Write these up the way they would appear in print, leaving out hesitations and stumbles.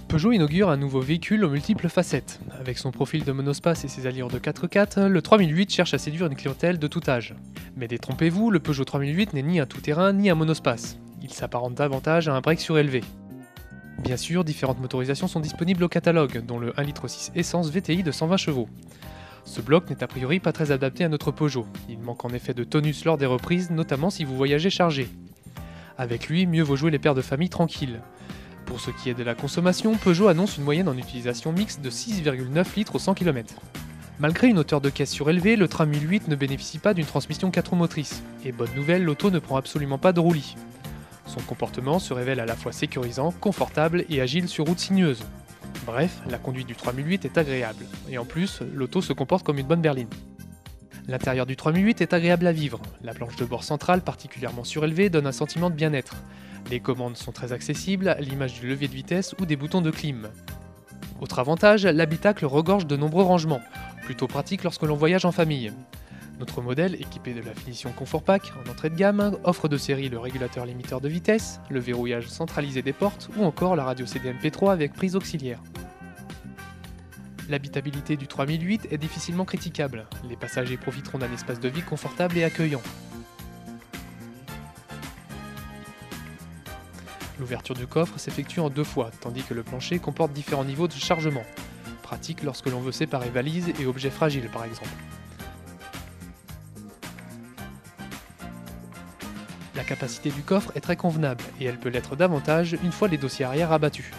Peugeot inaugure un nouveau véhicule aux multiples facettes. Avec son profil de monospace et ses allures de 4x4, le 3008 cherche à séduire une clientèle de tout âge. Mais détrompez-vous, le Peugeot 3008 n'est ni un tout-terrain ni un monospace. Il s'apparente davantage à un break surélevé. Bien sûr, différentes motorisations sont disponibles au catalogue, dont le 1,6 litre essence VTI de 120 chevaux. Ce bloc n'est a priori pas très adapté à notre Peugeot. Il manque en effet de tonus lors des reprises, notamment si vous voyagez chargé. Avec lui, mieux vaut jouer les pères de famille tranquilles. Pour ce qui est de la consommation, Peugeot annonce une moyenne en utilisation mixte de 6,9 litres au 100 km. Malgré une hauteur de caisse surélevée, le 3008 ne bénéficie pas d'une transmission 4 roues motrices. Et bonne nouvelle, l'auto ne prend absolument pas de roulis. Son comportement se révèle à la fois sécurisant, confortable et agile sur route sinueuse. Bref, la conduite du 3008 est agréable. Et en plus, l'auto se comporte comme une bonne berline. L'intérieur du 3008 est agréable à vivre. La planche de bord centrale, particulièrement surélevée, donne un sentiment de bien-être. Les commandes sont très accessibles, à l'image du levier de vitesse ou des boutons de clim. Autre avantage, l'habitacle regorge de nombreux rangements, plutôt pratique lorsque l'on voyage en famille. Notre modèle, équipé de la finition Comfort Pack en entrée de gamme, offre de série le régulateur limiteur de vitesse, le verrouillage centralisé des portes ou encore la radio CD-MP3 avec prise auxiliaire. L'habitabilité du 3008 est difficilement critiquable. Les passagers profiteront d'un espace de vie confortable et accueillant. L'ouverture du coffre s'effectue en 2 fois, tandis que le plancher comporte différents niveaux de chargement. Pratique lorsque l'on veut séparer valises et objets fragiles par exemple. La capacité du coffre est très convenable et elle peut l'être davantage une fois les dossiers arrière abattus.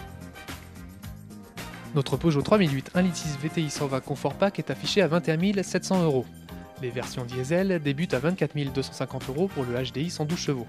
Notre Peugeot 3008 1,6 litre VTI 120 Comfort Pack est affiché à 21 700 €. Les versions diesel débutent à 24 250 € pour le HDI 112 chevaux.